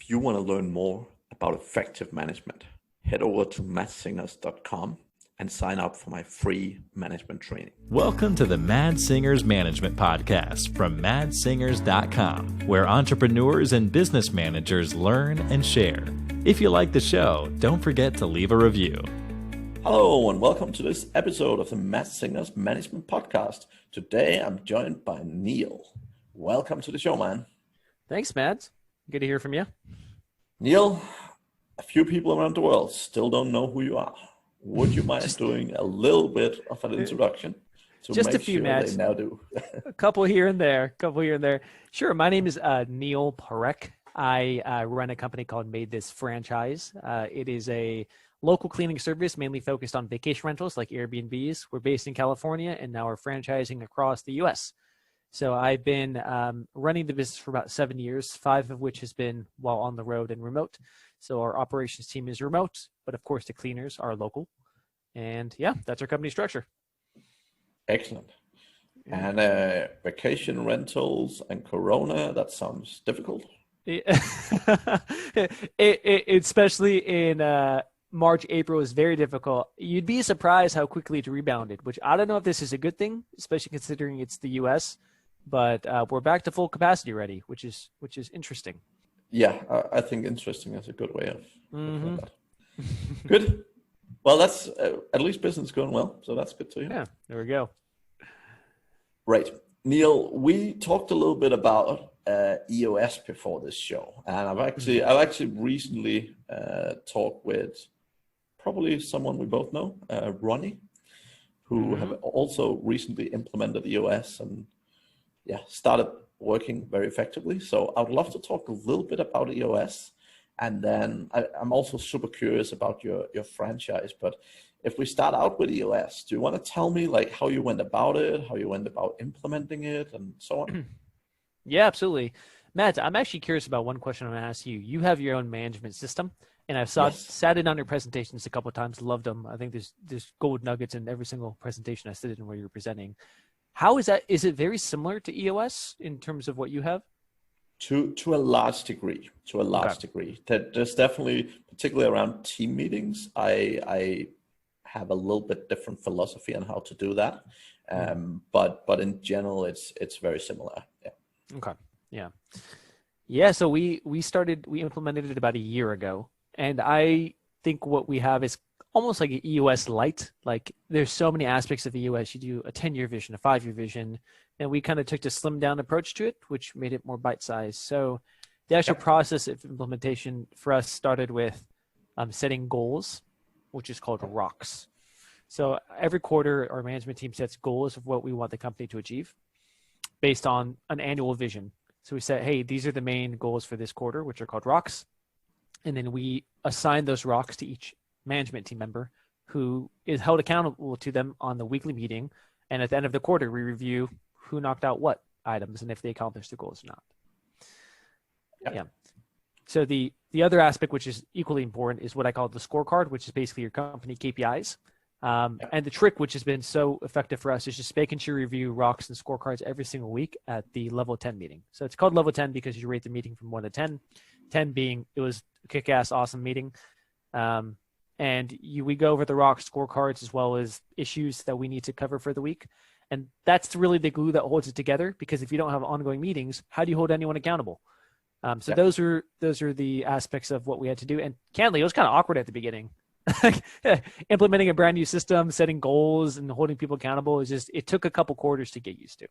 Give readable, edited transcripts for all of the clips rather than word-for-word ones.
If you want to learn more about effective management, head over to madssingers.com and sign up for my free management training. Welcome to the Mad Singers Management Podcast from madsingers.com, where entrepreneurs and business managers learn and share. If you like the show, don't forget to leave a review. Hello and welcome to this episode of the Mad Singers Management Podcast. Today I'm joined by Neel. Welcome to the show, man. Thanks, Mads. Good to hear from you. Neel, a few people around the world still don't know who you are. Would you mind doing a little bit of an introduction to just make a few, sure Mads. they now do? A couple here and there. Sure. My name is Neel Parekh. I run a company called MaidThis franchise. It is a local cleaning service mainly focused on vacation rentals like Airbnbs. We're based in California and now we're franchising across the U.S. So I've been running the business for about 7 years, 5 of which has been while on the road and remote. So our operations team is remote, but of course the cleaners are local. And yeah, that's our company structure. Excellent. And vacation rentals and Corona, that sounds difficult. Especially in March, April is very difficult. You'd be surprised how quickly it rebounded, which I don't know if this is a good thing, especially considering it's the U.S., but we're back to full capacity already, which is interesting. Yeah, I think interesting is a good way of looking at that. Good. Well, that's at least business going well, so that's good to hear. Yeah, there we go. Right. Neel, we talked a little bit about EOS before this show, and I've actually recently talked with probably someone we both know, Ronnie, who have also recently implemented EOS and started working very effectively. So I would love to talk a little bit about EOS, and then I'm also super curious about your franchise. But if we start out with EOS, do you want to tell me like how you went about it, how you went about implementing it, and so on? Yeah, absolutely. Matt, I'm actually curious about one question I'm going to ask you. You have your own management system, and I've sat in on your presentations a couple of times, loved them. I think there's gold nuggets in every single presentation I sit in where you're presenting. How is that? Is it very similar to EOS in terms of what you have? To a large degree. There's definitely, particularly around team meetings, I have a little bit different philosophy on how to do that. But in general, it's very similar. Yeah. Okay. Yeah. So we implemented it about a year ago, and I think what we have is almost like an EOS light. Like there's so many aspects of EOS. You do a 10-year vision, a 5-year vision, and we kind of took the slim down approach to it, which made it more bite-sized. So the actual process of implementation for us started with setting goals, which is called rocks. So every quarter, our management team sets goals of what we want the company to achieve based on an annual vision. So we said, hey, these are the main goals for this quarter, which are called rocks. And then we assign those rocks to each management team member who is held accountable to them on the weekly meeting. And at the end of the quarter, we review who knocked out what items and if they accomplished the goals or not. Yeah. So the other aspect, which is equally important, is what I call the scorecard, which is basically your company KPIs. And the trick, which has been so effective for us, is just making sure you review rocks and scorecards every single week at the level 10 meeting. So it's called level 10 because you rate the meeting from 1 to 10, 10 being it was a kick-ass awesome meeting. And we go over the rock scorecards as well as issues that we need to cover for the week. And that's really the glue that holds it together, because if you don't have ongoing meetings, how do you hold anyone accountable? Those are the aspects of what we had to do. And candidly, it was kind of awkward at the beginning. Implementing a brand new system, setting goals and holding people accountable it took a couple quarters to get used to.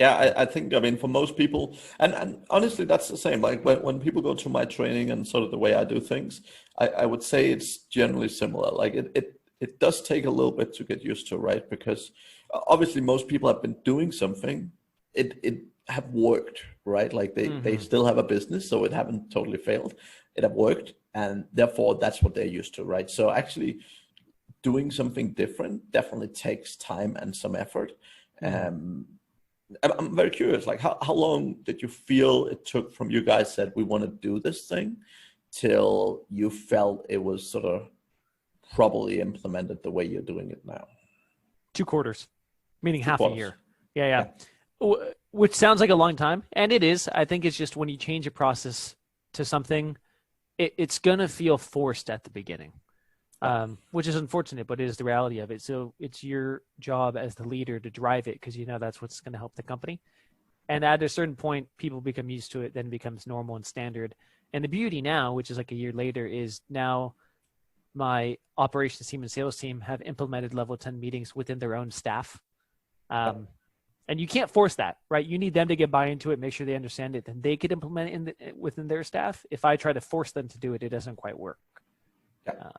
Yeah, I think, I mean, for most people, and honestly, that's the same. Like when people go to my training and sort of the way I do things, I would say it's generally similar. Like it does take a little bit to get used to, right? Because obviously most people have been doing something, it have worked, right? Like they still have a business, so it haven't totally failed. It have worked, and therefore that's what they're used to, right? So actually doing something different definitely takes time and some effort. I'm very curious, like how long did you feel it took from you guys said we want to do this thing till you felt it was sort of properly implemented the way you're doing it now? 2 quarters, meaning half a year. Yeah. Which sounds like a long time, and it is. I think it's just when you change a process to something, it's going to feel forced at the beginning, which is unfortunate, but it is the reality of it. So it's your job as the leader to drive it because that's what's going to help the company. And at a certain point, people become used to it, then it becomes normal and standard. And the beauty now, which is like a year later, is now my operations team and sales team have implemented level 10 meetings within their own staff. And you can't force that, right? You need them to get buy into it, make sure they understand it, then they could implement it within their staff. If I try to force them to do it, it doesn't quite work. Yeah.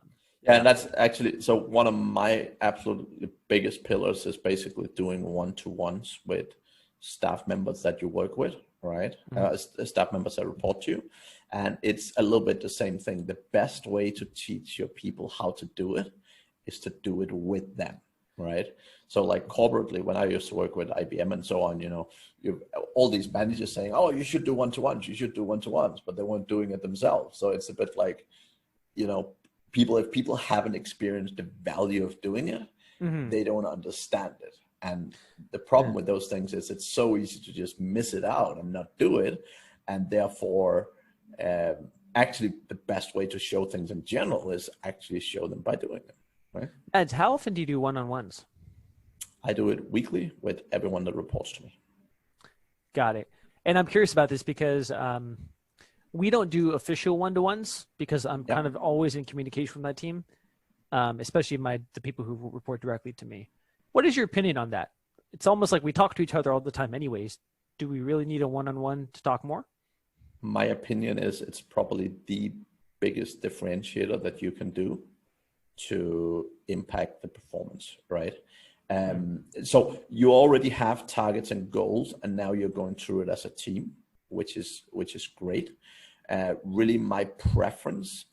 And that's actually, so one of my absolute biggest pillars is basically doing one-to-ones with staff members that you work with, right? Staff members that report to you. And it's a little bit the same thing. The best way to teach your people how to do it is to do it with them, right? So like corporately, when I used to work with IBM and so on, you all these managers saying, oh, you should do one-to-ones, you should do one-to-ones, but they weren't doing it themselves. So it's a bit like, if people haven't experienced the value of doing it, they don't understand it. And the problem with those things is it's so easy to just miss it out and not do it. And therefore, actually the best way to show things in general is actually show them by doing it, right? And how often do you do one-on-ones? I do it weekly with everyone that reports to me. Got it. And I'm curious about this because we don't do official one-to-ones because I'm kind of always in communication with that team, especially the people who report directly to me. What is your opinion on that? It's almost like we talk to each other all the time anyways. Do we really need a one-on-one to talk more? My opinion is it's probably the biggest differentiator that you can do to impact the performance, right? So you already have targets and goals, and now you're going through it as a team, which is great. Really my preference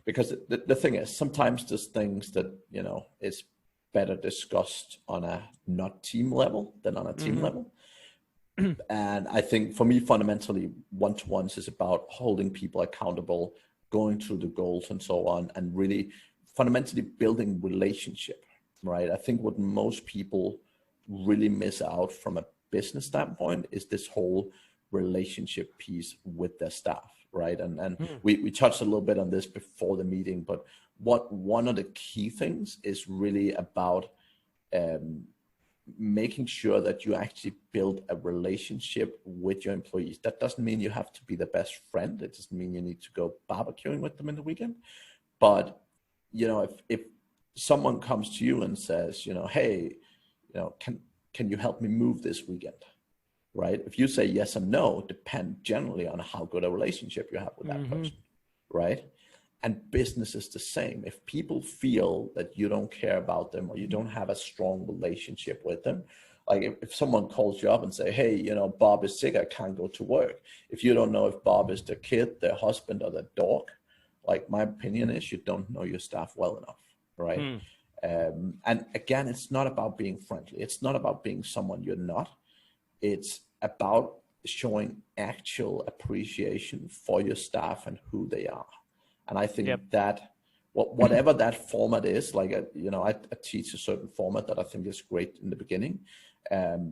because the thing is, sometimes there's things that, is better discussed on a not team level than on a team level. And I think for me, fundamentally, one-to-ones is about holding people accountable, going through the goals and so on, and really fundamentally building relationship, right? I think what most people really miss out from a business standpoint is this whole relationship piece with their staff, right? And we touched a little bit on this before the meeting, but one of the key things is really about making sure that you actually build a relationship with your employees. That doesn't mean you have to be the best friend. It doesn't mean you need to go barbecuing with them in the weekend. But, if someone comes to you and says, hey, can you help me move this weekend? Right? If you say yes and no, depend generally on how good a relationship you have with that person, right? And business is the same. If people feel that you don't care about them or you don't have a strong relationship with them, like if someone calls you up and say, hey, Bob is sick, I can't go to work. If you don't know if Bob is their kid, their husband, or their dog, like my opinion is you don't know your staff well enough, right? And again, it's not about being friendly. It's not about being someone you're not. It's about showing actual appreciation for your staff and who they are. And I think that whatever that format is, like, I teach a certain format that I think is great in the beginning.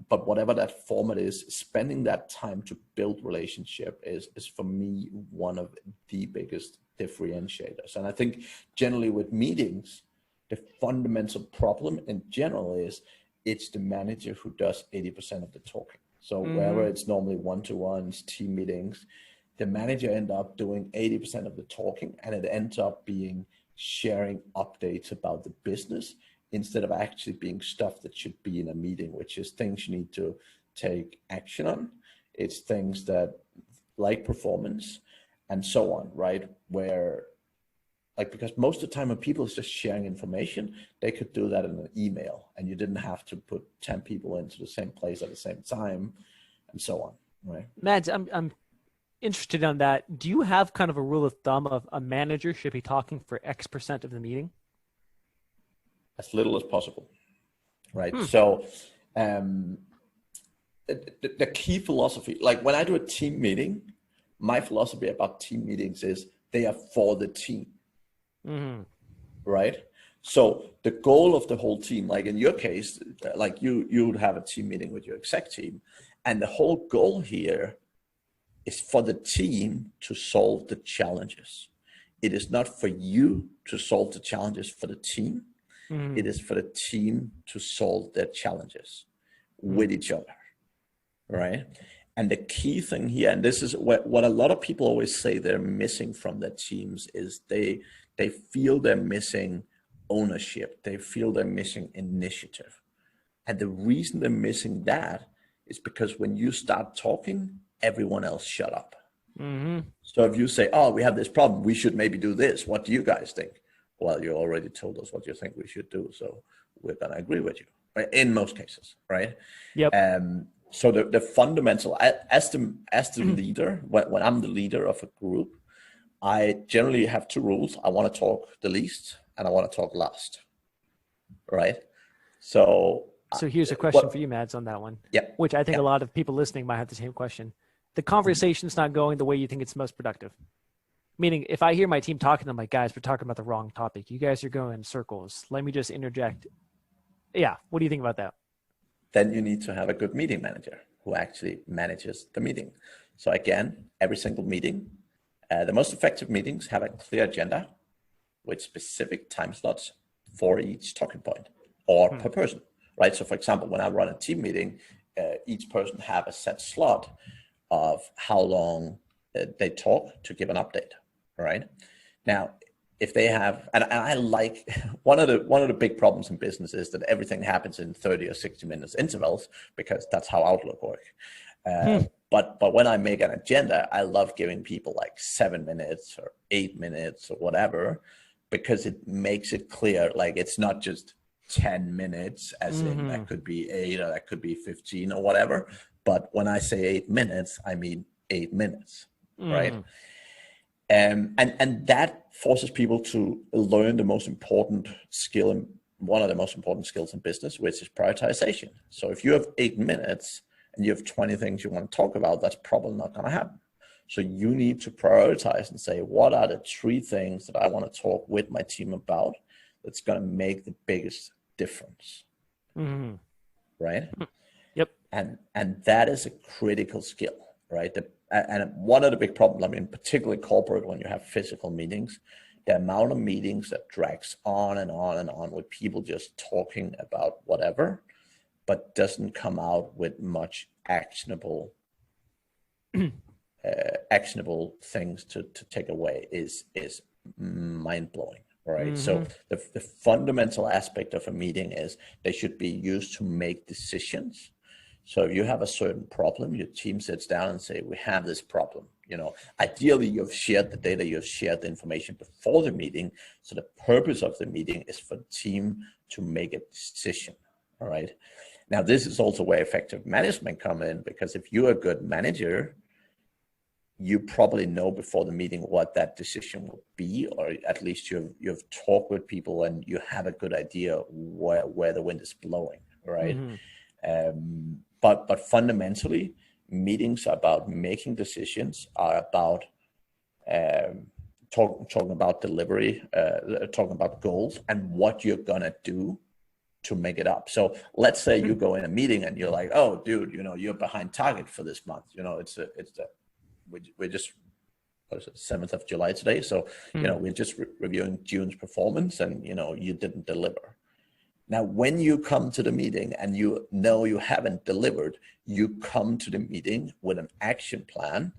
But whatever that format is, spending that time to build relationship is for me one of the biggest differentiators. And I think generally with meetings, the fundamental problem in general is it's the manager who does 80% of the talking. So wherever it's normally one-to-ones, team meetings, the manager ends up doing 80% of the talking, and it ends up being sharing updates about the business instead of actually being stuff that should be in a meeting, which is things you need to take action on. It's things that like performance and so on, right? Where, like, because most of the time when people is just sharing information, they could do that in an email and you didn't have to put 10 people into the same place at the same time and so on, right? Mads, I'm interested on that. Do you have kind of a rule of thumb of a manager should be talking for X% of the meeting? As little as possible, right? So the key philosophy, like when I do a team meeting, my philosophy about team meetings is they are for the team, right? So the goal of the whole team, like in your case, like you would have a team meeting with your exec team, and the whole goal here is for the team to solve the challenges. It is not for you to solve the challenges for the team. It is for the team to solve their challenges with each other, right? And the key thing here, and this is what a lot of people always say they're missing from their teams, is they feel they're missing ownership. They feel they're missing initiative. And the reason they're missing that is because when you start talking, everyone else shut up. So if you say, oh, we have this problem, we should maybe do this. What do you guys think? Well, you already told us what you think we should do, so we're going to agree with you, right? In most cases, right? Yep. So the fundamental, as the leader, when I'm the leader of a group, I generally have two rules. I want to talk the least and I want to talk last, right? So here's a question for you, Mads, on that one. Yeah. Which I think a lot of people listening might have the same question. The conversation's not going the way you think it's most productive. Meaning, if I hear my team talking, I'm like, guys, we're talking about the wrong topic. You guys are going in circles. Let me just interject. Yeah. What do you think about that? Then you need to have a good meeting manager who actually manages the meeting. So again, every single meeting, the most effective meetings have a clear agenda with specific time slots for each talking point or per person, right? So for example, when I run a team meeting, each person have a set slot of how long they talk to give an update, right? Now, if they have, and I like, one of the big problems in business is that everything happens in 30 or 60 minutes intervals because that's how Outlook works. But when I make an agenda, I love giving people like 7 minutes or 8 minutes or whatever, because it makes it clear, like it's not just 10 minutes as in that could be 8 or that could be 15 or whatever. But when I say 8 minutes, I mean 8 minutes, right? And that forces people to learn the most important skill, and one of the most important skills in business, which is prioritization. So if you have 8 minutes and you have 20 things you want to talk about, that's probably not going to happen. So you need to prioritize and say, what are the 3 things that I want to talk with my team about that's going to make the biggest difference, right? Yep. And that is a critical skill, right? And one of the big problems, I mean, particularly corporate, when you have physical meetings, the amount of meetings that drags on and on and on with people just talking about whatever, but doesn't come out with much actionable things to take away is mind-blowing, right? So the fundamental aspect of a meeting is they should be used to make decisions. So if you have a certain problem, your team sits down and say, we have this problem. You know, ideally you've shared the data, you've shared the information before the meeting. So the purpose of the meeting is for the team to make a decision, all right? Now, this is also where effective management come in, because if you're a good manager, you probably know before the meeting what that decision will be, or at least you've talked with people and you have a good idea where the wind is blowing, right? But fundamentally, meetings are about making decisions, are about talking about delivery, talking about goals and what you're gonna do to make it up. So let's say you go in a meeting and you're like, oh, dude, you know, you're behind target for this month. You know, we're just, what is it, 7th of July today. So, you know, we're just reviewing June's performance and, you know, you didn't deliver. Now, when you come to the meeting and you know you haven't delivered, you come to the meeting with an action plan,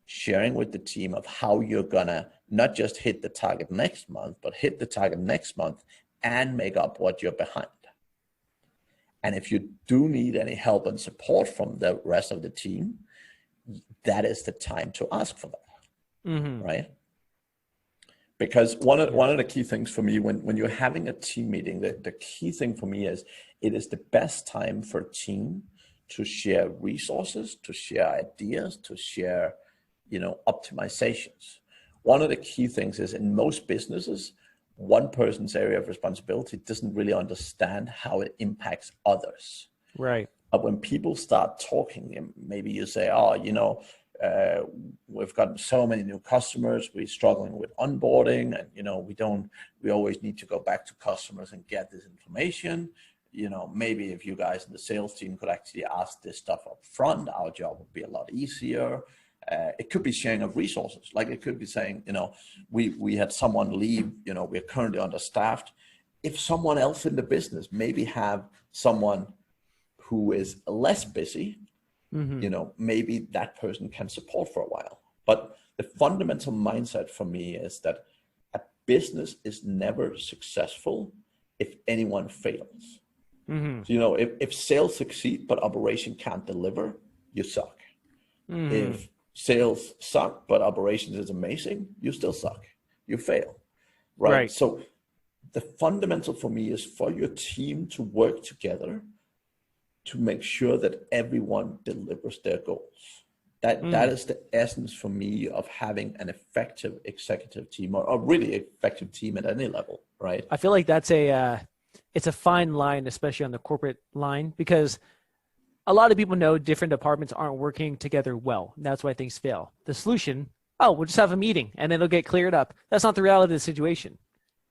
sharing with the team of how you're gonna not just hit the target next month, but hit the target next month and make up what you're behind. And if you do need any help and support from the rest of the team, that is the time to ask for that, right? Because one of the key things for me when you're having a team meeting, the key thing for me is it is the best time for a team to share resources, to share ideas, to share, you know, optimizations. One of the key things is in most businesses, one person's area of responsibility doesn't really understand how it impacts others. Right. But when people start talking, maybe you say, oh, you know, we've got so many new customers, we're struggling with onboarding, and, you know, we always need to go back to customers and get this information. You know, maybe if you guys in the sales team could actually ask this stuff up front, our job would be a lot easier. It could be sharing of resources. Like it could be saying, we had someone leave, we're currently understaffed. If someone else in the business maybe have someone who is less busy, maybe that person can support for a while. But the fundamental mindset for me is that a business is never successful if anyone fails. So, if sales succeed but operation can't deliver, you suck. If sales suck but operations is amazing, you still suck. You fail, right? So the fundamental for me is for your team to work together to make sure that everyone delivers their goals. That is the essence for me of having an effective executive team, or really effective team at any level, right? I feel like that's it's a fine line, especially on the corporate line, because a lot of people know different departments aren't working together well. That's why things fail. The solution, we'll just have a meeting and it'll get cleared up. That's not the reality of the situation,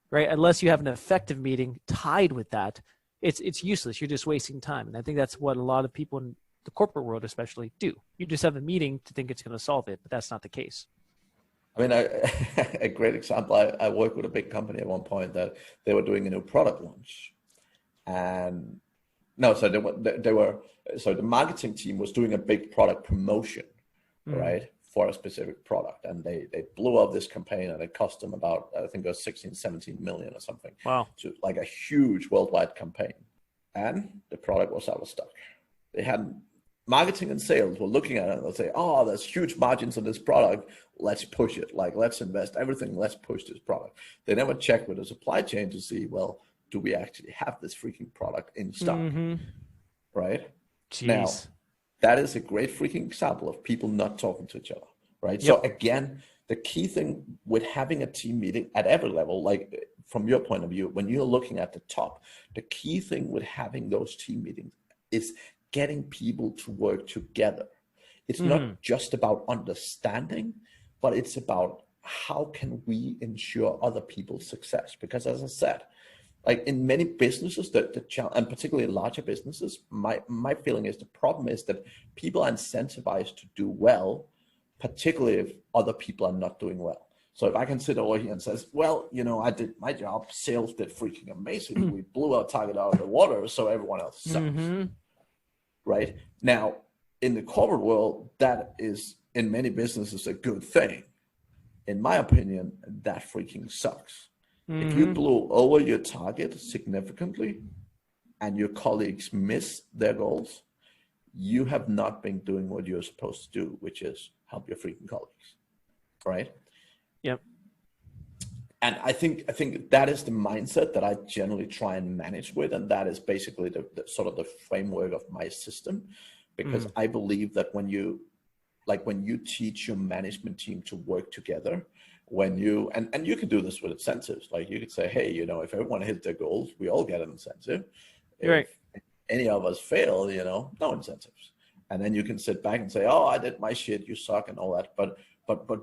right? Unless you have an effective meeting tied with that, it's useless. You're just wasting time. And I think that's what a lot of people in the corporate world especially do. You just have a meeting to think it's going to solve it, but that's not the case. I mean, a great example, I worked with a big company at one point that they were doing a new product launch. And so the marketing team was doing a big product promotion, right, for a specific product. And they blew up this campaign, and it cost them about, I think it was 16, 17 million or something. Wow. So like a huge worldwide campaign. And the product was out of stock. They had marketing and sales were looking at it and they'll say, there's huge margins on this product. Let's push it. Like, let's invest everything. Let's push this product. They never check with the supply chain to see, well, do we actually have this freaking product in stock? Right? Jeez. Now, that is a great freaking example of people not talking to each other, right? Yep. So again, the key thing with having a team meeting at every level, like from your point of view, when you're looking at the top, the key thing with having those team meetings is getting people to work together. It's not just about understanding, but it's about how can we ensure other people's success? Because as I said, like in many businesses, and particularly larger businesses, my feeling is the problem is that people are incentivized to do well, particularly if other people are not doing well. So if I can sit over here and says, well, I did my job, sales did freaking amazing. We blew our target out of the water, so everyone else sucks. Right? Now, in the corporate world, that is in many businesses a good thing. In my opinion, that freaking sucks. If you blow over your target significantly and your colleagues miss their goals, you have not been doing what you're supposed to do, which is help your freaking colleagues, right? Yep. And I think that is the mindset that I generally try and manage with, and that is basically the sort of the framework of my system, because I believe that when you teach your management team to work together, and you can do this with incentives, like you could say, hey, if everyone hits their goals, we all get an incentive. Right. If any of us fail, no incentives. And then you can sit back and say, oh, I did my shit, you suck and all that. But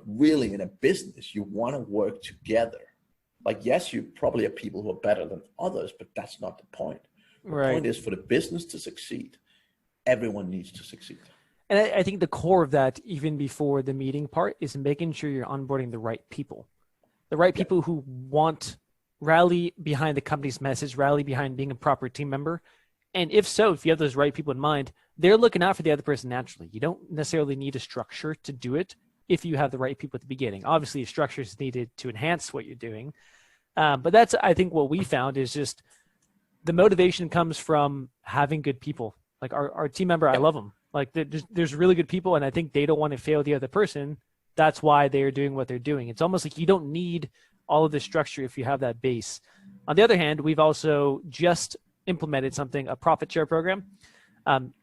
really in a business, you want to work together. Like, yes, you probably have people who are better than others, but that's not the point. The point is for the business to succeed, everyone needs to succeed. And I think the core of that, even before the meeting part, is making sure you're onboarding the right people. The right people who rally behind the company's message, rally behind being a proper team member. And if you have those right people in mind, they're looking out for the other person naturally. You don't necessarily need a structure to do it if you have the right people at the beginning. Obviously, a structure is needed to enhance what you're doing. But that's, I think, what we found is just the motivation comes from having good people. Like our team member, I love them. Like there's really good people, and I think they don't want to fail the other person. That's why they're doing what they're doing. It's almost like you don't need all of the structure if you have that base. On the other hand, we've also just implemented a profit share program.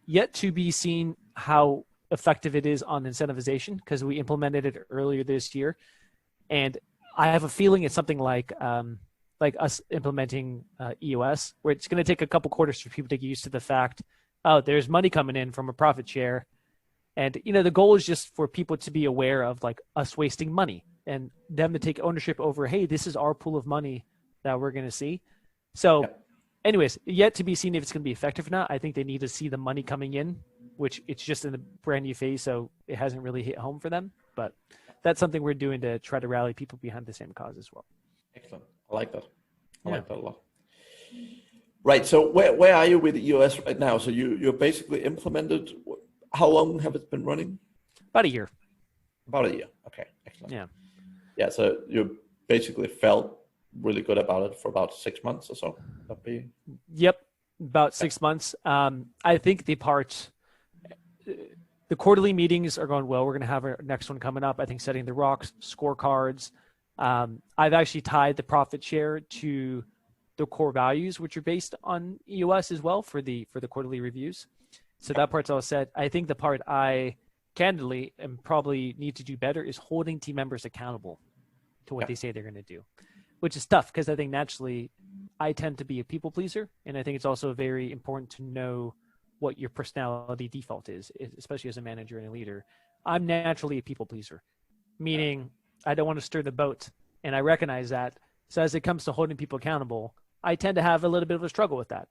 Yet to be seen how effective it is on incentivization, because we implemented it earlier this year. And I have a feeling it's something like us implementing EOS, where it's going to take a couple quarters for people to get used to the fact, there's money coming in from a profit share. And, the goal is just for people to be aware of like us wasting money and them to take ownership over, hey, this is our pool of money that we're going to see. So anyways, yet to be seen if it's going to be effective or not. I think they need to see the money coming in which it's just in the brand new phase, so it hasn't really hit home for them. But that's something we're doing to try to rally people behind the same cause as well. Excellent. I like that. I Yeah. like that a lot. Right. So where are you with the EOS right now? So you're basically implemented. How long have it been running? About a year. About a year. Okay. Excellent. Yeah. Yeah. So you basically felt really good about it for about 6 months or so. That'd be... Yep. About 6 months. I think the quarterly meetings are going well. We're going to have our next one coming up. I think setting the rocks, scorecards. I've actually tied the profit share to the core values, which are based on EOS as well for the quarterly reviews. So that part's all set. I think the part I candidly and probably need to do better is holding team members accountable to what they say they're going to do, which is tough because I think naturally I tend to be a people pleaser. And I think it's also very important to know what your personality default is, especially as a manager and a leader. I'm naturally a people pleaser, meaning I don't want to stir the boat. And I recognize that. So as it comes to holding people accountable, I tend to have a little bit of a struggle with that.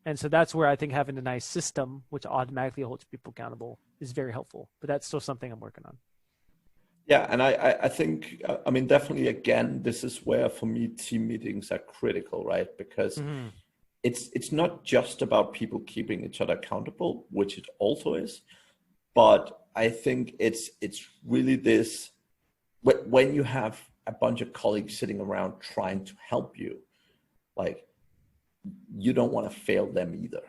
And so that's where I think having a nice system, which automatically holds people accountable, is very helpful. But that's still something I'm working on. Yeah, and I think, I mean, definitely, again, this is where, for me, team meetings are critical, right? Because it's not just about people keeping each other accountable, which it also is, but I think it's really this, when you have a bunch of colleagues sitting around trying to help you, like, you don't want to fail them either,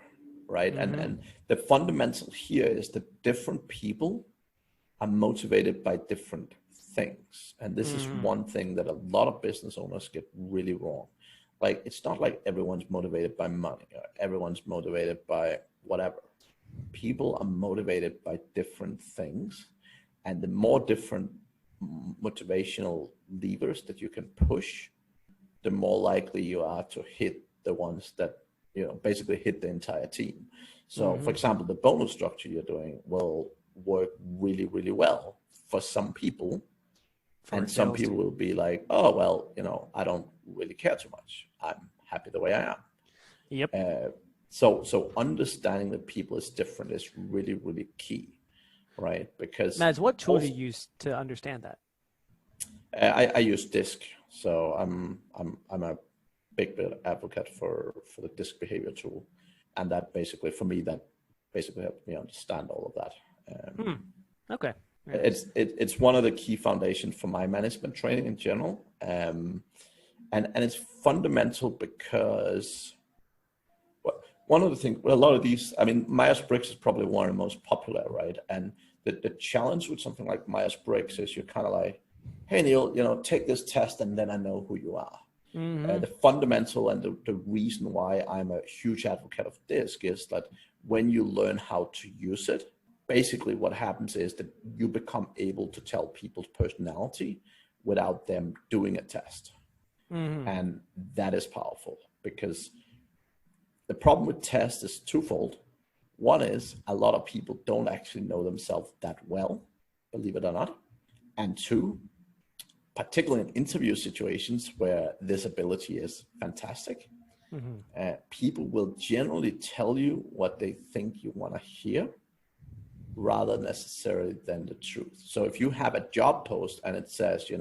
right? And the fundamental here is that different people are motivated by different things. And this is one thing that a lot of business owners get really wrong. Like, it's not like everyone's motivated by money or everyone's motivated by whatever. People are motivated by different things. And the more different motivational levers that you can push, the more likely you are to hit the ones that, basically hit the entire team. So for example, the bonus structure you're doing will work really, really well for some people. And some people will be like, oh, well, I don't really care too much. I'm happy the way I am. Yep. So understanding that people is different is really, really key, right? Because Mads, what tool do you use to understand that? I use DISC. So I'm a big advocate for the DISC behavior tool. And that basically, for me, that basically helped me understand all of that. Okay. It's one of the key foundations for my management training in general. And it's fundamental because one of the things, a lot of these, I mean, Myers-Briggs is probably one of the most popular, right? And the challenge with something like Myers-Briggs is you're kind of like, hey, Neel, take this test and then I know who you are. The fundamental and the reason why I'm a huge advocate of DISC is that when you learn how to use it, basically what happens is that you become able to tell people's personality without them doing a test. And that is powerful because the problem with tests is twofold. One is a lot of people don't actually know themselves that well, believe it or not. And two, particularly in interview situations where this ability is fantastic, people will generally tell you what they think you want to hear rather necessarily than the truth. So if you have a job post and it says,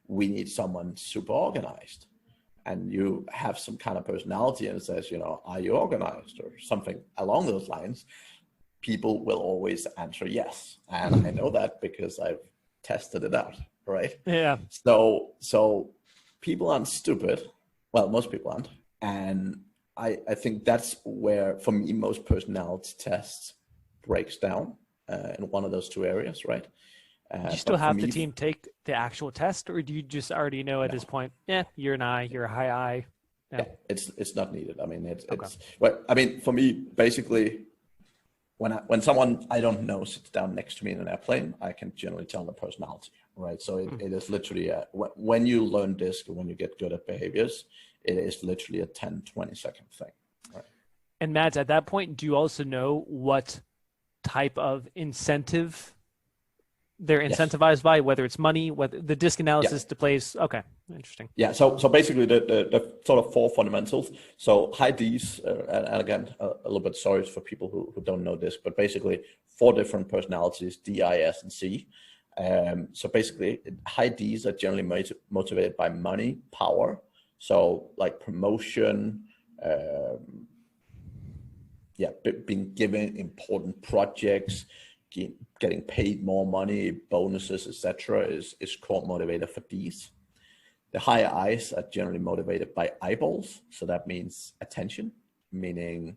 we need someone super organized, and you have some kind of personality and it says, are you organized or something along those lines, people will always answer yes. And I know that because I've tested it out, right? Yeah. So people aren't stupid. Well, most people aren't. And I think that's where, for me, most personality tests breaks down in one of those two areas, right? Do you still have the team take the actual test, or do you just already know at this point, you're an I, you're a high I? Yeah, it's not needed. I mean, it's well, I mean, for me, basically, when someone I don't know sits down next to me in an airplane, I can generally tell the personality, right? So it is literally when you learn DISC, when you get good at behaviors, it is literally a 10, 20-second thing. Right? And Mads, at that point, do you also know what type of incentive they're incentivized by, whether it's money, whether the disc analysis Yeah. to place. Okay, interesting. Yeah, so basically the sort of four fundamentals. So high Ds, and again, a little bit sorry for people who don't know this, but basically four different personalities, D, I, S, and C. So basically high Ds are generally motivated by money, power. So like promotion, being given important projects, getting paid more money, bonuses, etc. is core motivator for Ds. The higher Is are generally motivated by eyeballs. So that means attention, meaning,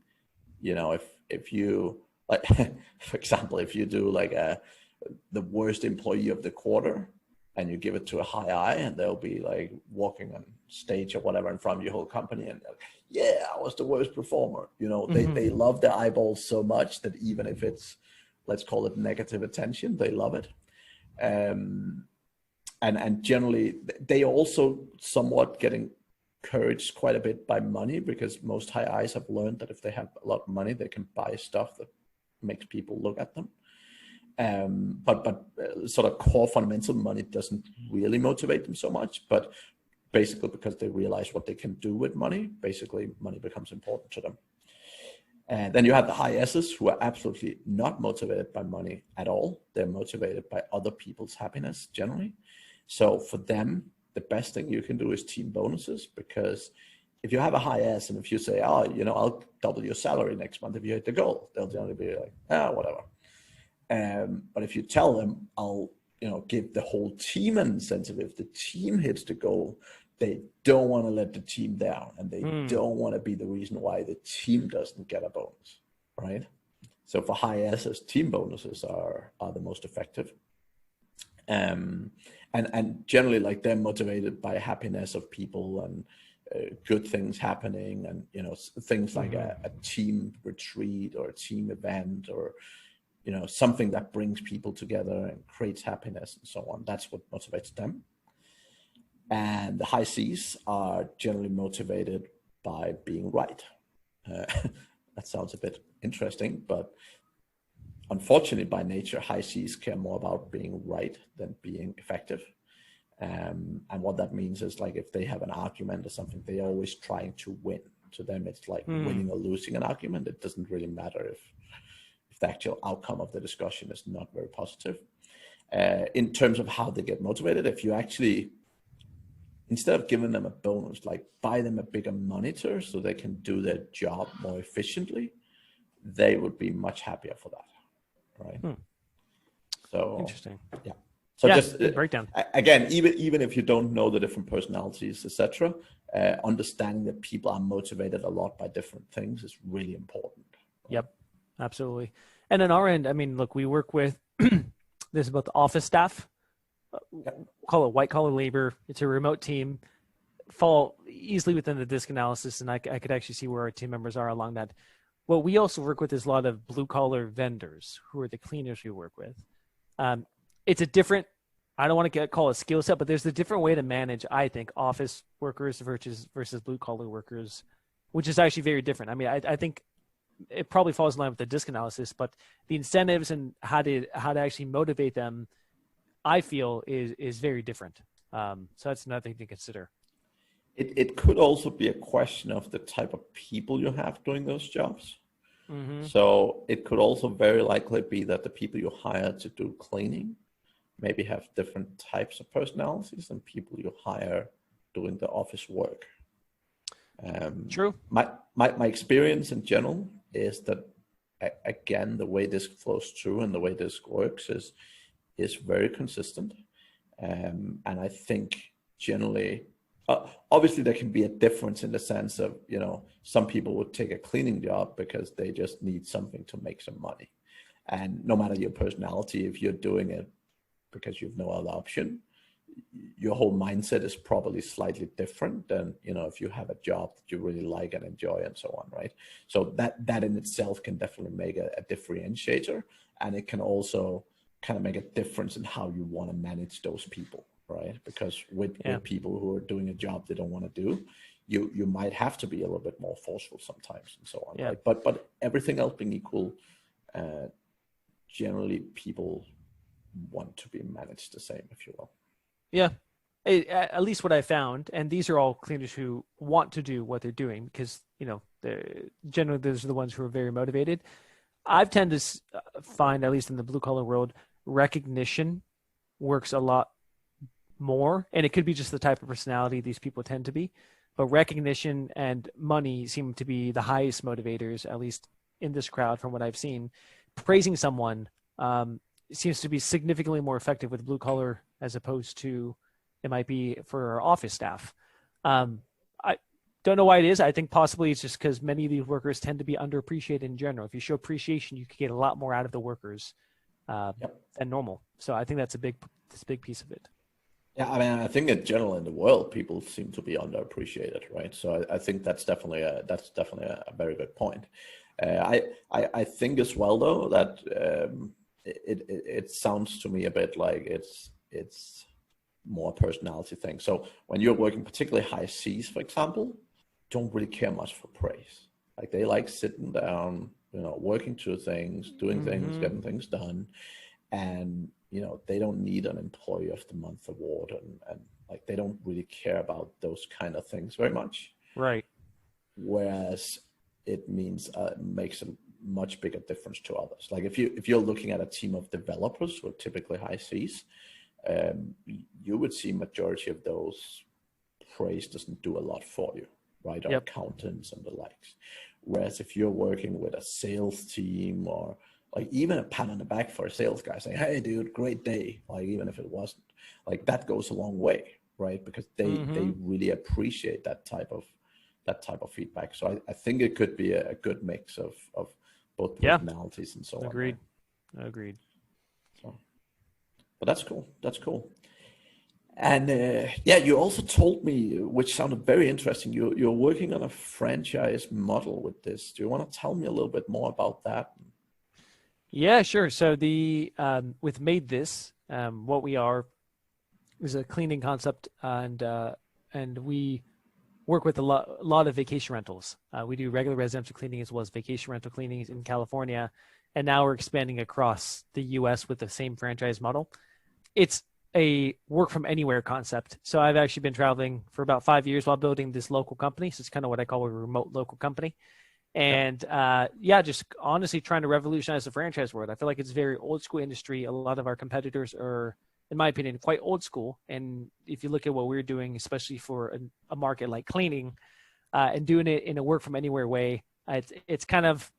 if you like, for example, if you do like the worst employee of the quarter and you give it to a high I, and they'll be like walking on stage or whatever in front of your whole company and yeah, I was the worst performer. They love the eyeballs so much that even if it's, let's call it negative attention, they love it. And generally they also somewhat get encouraged quite a bit by money, because most high Is have learned that if they have a lot of money, they can buy stuff that makes people look at them. But sort of core fundamental money doesn't really motivate them so much, but basically because they realize what they can do with money, basically money becomes important to them. And then you have the high S's, who are absolutely not motivated by money at all. They're motivated by other people's happiness generally. So for them, the best thing you can do is team bonuses, because if you have a high S and if you say, I'll double your salary next month if you hit the goal, they'll generally be like, whatever. But if you tell them, I'll give the whole team an incentive, if the team hits the goal, they don't want to let the team down, and they don't want to be the reason why the team doesn't get a bonus, right? So for high S's, team bonuses are the most effective. And generally, like, they're motivated by happiness of people and good things happening, and things like a team retreat or a team event, or something that brings people together and creates happiness and so on. That's what motivates them. And the high Cs are generally motivated by being right. That sounds a bit interesting, but unfortunately, by nature, high Cs care more about being right than being effective. And what that means is, like, if they have an argument or something, they're always trying to win. To them, it's like winning or losing an argument. It doesn't really matter if the actual outcome of the discussion is not very positive. In terms of how they get motivated, if you actually, instead of giving them a bonus, like, buy them a bigger monitor so they can do their job more efficiently, they would be much happier for that, right? So interesting. Yeah. So just breakdown. Again, even if you don't know the different personalities, etc., understanding that people are motivated a lot by different things is really important. Right? Yep, absolutely. And on our end, I mean, look, we work with this is about the office staff. Call it white collar labor. It's a remote team. Fall easily within the disc analysis, and I could actually see where our team members are along that. What we also work with is a lot of blue collar vendors, who are the cleaners we work with. It's a different, I don't want to call it skill set, but there's a different way to manage, I think, office workers versus blue collar workers, which is actually very different. I mean, I think it probably falls in line with the disc analysis, but the incentives and how to actually motivate them, I feel is very different. So that's another thing to consider. It could also be a question of the type of people you have doing those jobs. So it could also very likely be that the people you hire to do cleaning maybe have different types of personalities than people you hire doing the office work. True. My experience in general is that, again, the way this flows through and the way this works is very consistent. And I think generally, obviously there can be a difference in the sense of, some people would take a cleaning job because they just need something to make some money. And no matter your personality, if you're doing it because you've no other option, your whole mindset is probably slightly different than, if you have a job that you really like and enjoy and so on, right? So that in itself can definitely make a differentiator, and it can also kind of make a difference in how you want to manage those people, right? Because with people who are doing a job they don't want to do, you might have to be a little bit more forceful sometimes and so on, right? But everything else being equal, generally people want to be managed the same, if you will. Yeah. At least what I found, and these are all cleaners who want to do what they're doing because, generally those are the ones who are very motivated. I've tended to find, at least in the blue collar world, recognition works a lot more. And it could be just the type of personality these people tend to be. But recognition and money seem to be the highest motivators, at least in this crowd from what I've seen. Praising someone seems to be significantly more effective with blue collar as opposed to it might be for our office staff. I don't know why it is. I think possibly it's just because many of these workers tend to be underappreciated in general. If you show appreciation, you can get a lot more out of the workers than normal. So I think that's a big piece of it. Yeah, I mean, I think in general in the world, people seem to be underappreciated, right? So I think that's definitely a very good point. I think as well though that it sounds to me a bit like it's more a personality thing. So when you're working particularly high Cs, for example, don't really care much for praise. Like they like sitting down, working through things, doing things, getting things done, and they don't need an Employee of the Month award, and like they don't really care about those kind of things very much. Right. Whereas it makes a much bigger difference to others. Like if you're looking at a team of developers who are typically high Cs, you would see majority of those praise doesn't do a lot for you, right? Or accountants and the likes. Whereas if you're working with a sales team or like even a pat on the back for a sales guy saying, "Hey dude, great day," like even if it wasn't, like that goes a long way, right? Because they really appreciate that type of feedback. So I think it could be a good mix of both personalities and so on. Agreed. So, but that's cool. And you also told me, which sounded very interesting, you're working on a franchise model with this. Do you want to tell me a little bit more about that? Yeah, sure. So with MaidThis, what we are is a cleaning concept, and we work with a lot of vacation rentals. We do regular residential cleaning as well as vacation rental cleanings in California, and now we're expanding across the U.S. with the same franchise model. It's a work from anywhere concept. So I've actually been traveling for about 5 years while building this local company. So it's kind of what I call a remote local company. And just honestly trying to revolutionize the franchise world. I feel like it's a very old school industry. A lot of our competitors are, in my opinion, quite old school. And if you look at what we're doing, especially for a market like cleaning, and doing it in a work from anywhere way, it's kind of,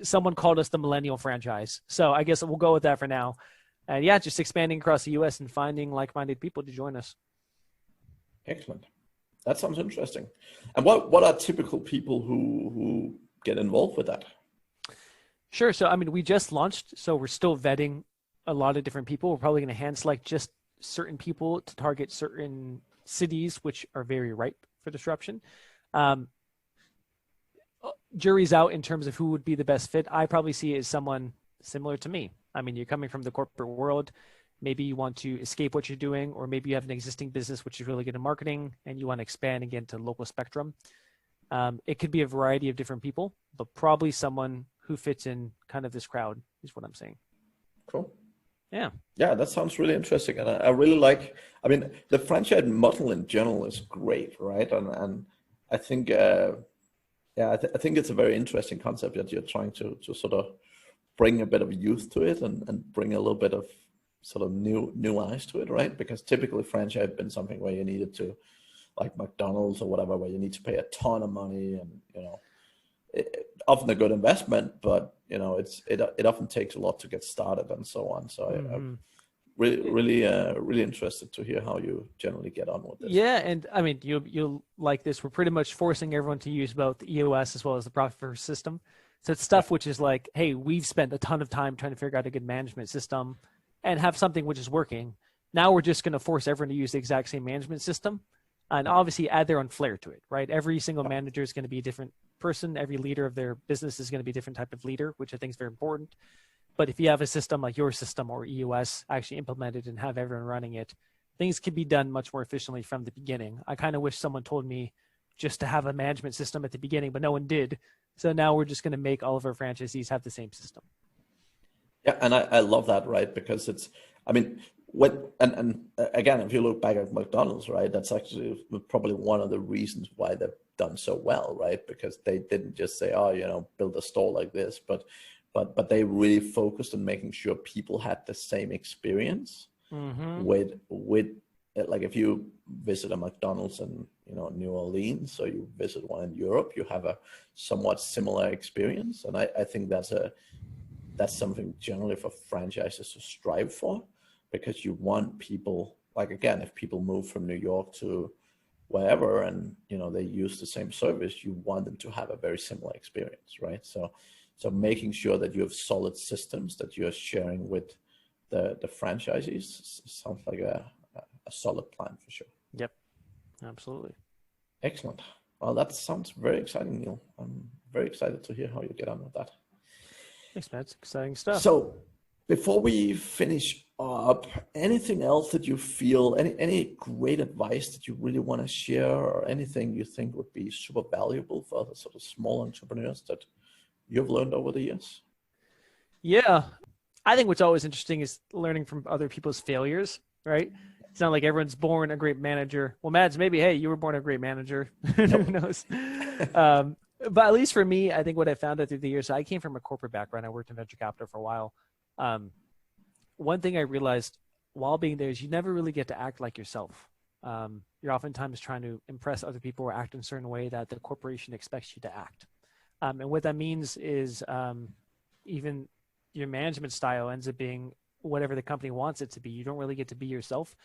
someone called us the millennial franchise. So I guess we'll go with that for now. And just expanding across the U.S. and finding like-minded people to join us. Excellent. That sounds interesting. And what are typical people who get involved with that? Sure. So, I mean, we just launched, so we're still vetting a lot of different people. We're probably going to hand select just certain people to target certain cities, which are very ripe for disruption. Jury's out in terms of who would be the best fit. I probably see it as someone similar to me. I mean, you're coming from the corporate world. Maybe you want to escape what you're doing, or maybe you have an existing business which is really good at marketing and you want to expand again to local spectrum. It could be a variety of different people, but probably someone who fits in kind of this crowd is what I'm saying. Cool. Yeah, that sounds really interesting. And I really like, the franchise model in general is great, right? And I think, I think it's a very interesting concept that you're trying to sort of bring a bit of youth to it and bring a little bit of sort of new eyes to it, right? Because typically franchise has been something where you needed to, like McDonald's or whatever, where you need to pay a ton of money, and often a good investment, but it often takes a lot to get started and so on. So I'm really interested to hear how you generally get on with this. Yeah, and I mean, you'll like this. We're pretty much forcing everyone to use both the EOS as well as the profit first system. So it's stuff which is like, hey, we've spent a ton of time trying to figure out a good management system and have something which is working. Now we're just going to force everyone to use the exact same management system and obviously add their own flair to it, right? Every single manager is going to be a different person. Every leader of their business is going to be a different type of leader, which I think is very important. But if you have a system like your system or EOS actually implemented and have everyone running it, things can be done much more efficiently from the beginning. I kind of wish someone told me just to have a management system at the beginning, but no one did. So now we're just going to make all of our franchisees have the same system. Yeah, and I love that, right? Because I mean, again, if you look back at McDonald's, right, that's actually probably one of the reasons why they've done so well, right? Because they didn't just say, oh, build a store like this, but they really focused on making sure people had the same experience with like if you visit a McDonald's in New Orleans, or you visit one in Europe, you have a somewhat similar experience, and I think that's something generally for franchises to strive for, because you want people, like, again, if people move from New York to wherever and they use the same service, you want them to have a very similar experience, right? So making sure that you have solid systems that you're sharing with the franchisees sounds like a solid plan for sure. Yep, absolutely. Excellent. Well, that sounds very exciting, Neel. I'm very excited to hear how you get on with that. Thanks, man. It's exciting stuff. So before we finish up, anything else that you feel, any great advice that you really want to share, or anything you think would be super valuable for the sort of small entrepreneurs that you've learned over the years? Yeah. I think what's always interesting is learning from other people's failures, right? It's not like everyone's born a great manager. Well, Mads, maybe, hey, you were born a great manager. Who knows? But at least for me, I think what I found out through the years, so I came from a corporate background. I worked in venture capital for a while. One thing I realized while being there is you never really get to act like yourself. You're oftentimes trying to impress other people or act in a certain way that the corporation expects you to act. And what that means is even your management style ends up being whatever the company wants it to be. You don't really get to be yourself.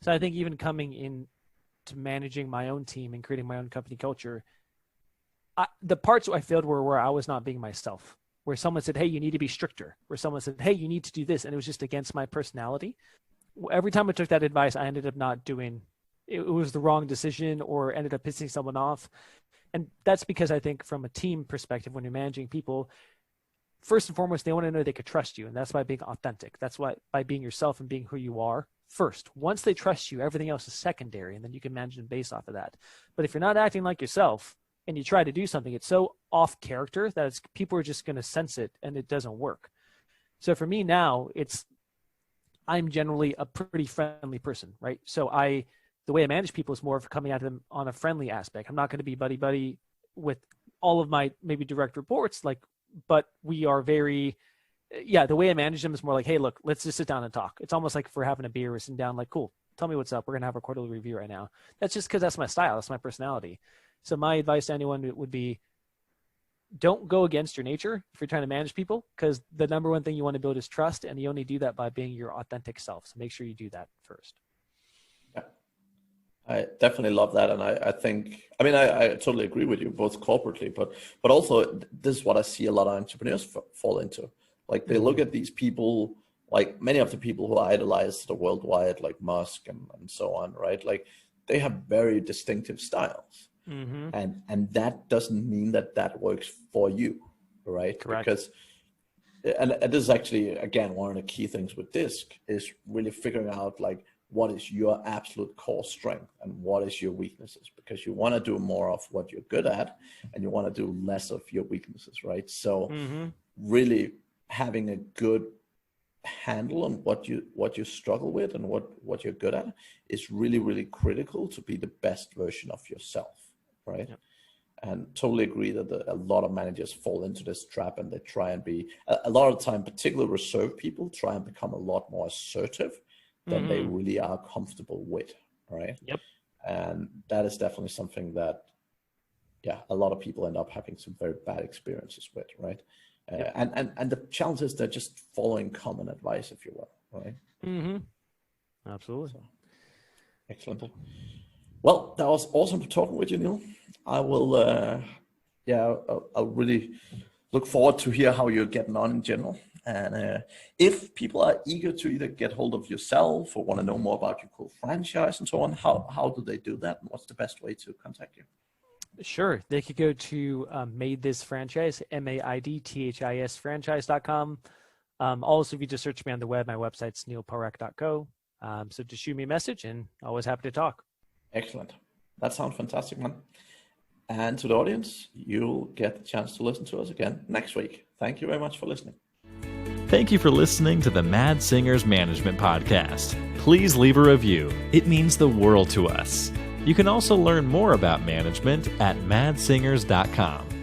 So I think even coming in to managing my own team and creating my own company culture, the parts I failed were where I was not being myself, where someone said, hey, you need to be stricter, where someone said, hey, you need to do this. And it was just against my personality. Every time I took that advice, I ended up not doing it. It was the wrong decision or ended up pissing someone off. And that's because I think from a team perspective, when you're managing people, first and foremost, they want to know they could trust you. And that's by being authentic. That's why by being yourself and being who you are first. Once they trust you, everything else is secondary. And then you can manage them based off of that. But if you're not acting like yourself and you try to do something, it's so off character that people are just going to sense it and it doesn't work. So for me now, I'm generally a pretty friendly person, right? So the way I manage people is more of coming at them on a friendly aspect. I'm not going to be buddy with all of my maybe direct reports, but we are very, the way I manage them is more like, hey, look, let's just sit down and talk. It's almost like if we're having a beer, we're sitting down like, cool, tell me what's up. We're going to have a quarterly review right now. That's just because that's my style. That's my personality. So my advice to anyone would be, don't go against your nature if you're trying to manage people, because the number one thing you want to build is trust, and you only do that by being your authentic self. So make sure you do that first. Yeah, I definitely love that. And I think, I totally agree with you, both corporately, but also this is what I see a lot of entrepreneurs fall into. Like they look at these people, like many of the people who idolize the worldwide, like Musk and so on, right? Like they have very distinctive styles. Mm-hmm. And that doesn't mean that works for you, right? Correct. Because, and this is actually, again, one of the key things with DISC is really figuring out like what is your absolute core strength and what is your weaknesses, because you want to do more of what you're good at and you want to do less of your weaknesses, right? So really having a good handle on what you struggle with and what you're good at is really, really critical to be the best version of yourself. Right. Yep. And totally agree that a lot of managers fall into this trap, and they try and be a lot of the time, particularly reserved people try and become a lot more assertive than they really are comfortable with. Right. Yep. And that is definitely something that, a lot of people end up having some very bad experiences with. Right. Yep. And the challenge is they're just following common advice, if you will. Right. Mm-hmm. Absolutely. So, excellent. Well, that was awesome talking with you, Neel. I will, I'll really look forward to hear how you're getting on in general. And if people are eager to either get hold of yourself or want to know more about your cool franchise and so on, how do they do that? And what's the best way to contact you? Sure. They could go to MaidThis franchise, MaidThis franchise.com. Also, if you just search me on the web, my website's neelparekh.co. So just shoot me a message, and always happy to talk. Excellent. That sounds fantastic, man. And to the audience, you'll get the chance to listen to us again next week. Thank you very much for listening. Thank you for listening to the Mad Singers Management Podcast. Please leave a review. It means the world to us. You can also learn more about management at madsingers.com.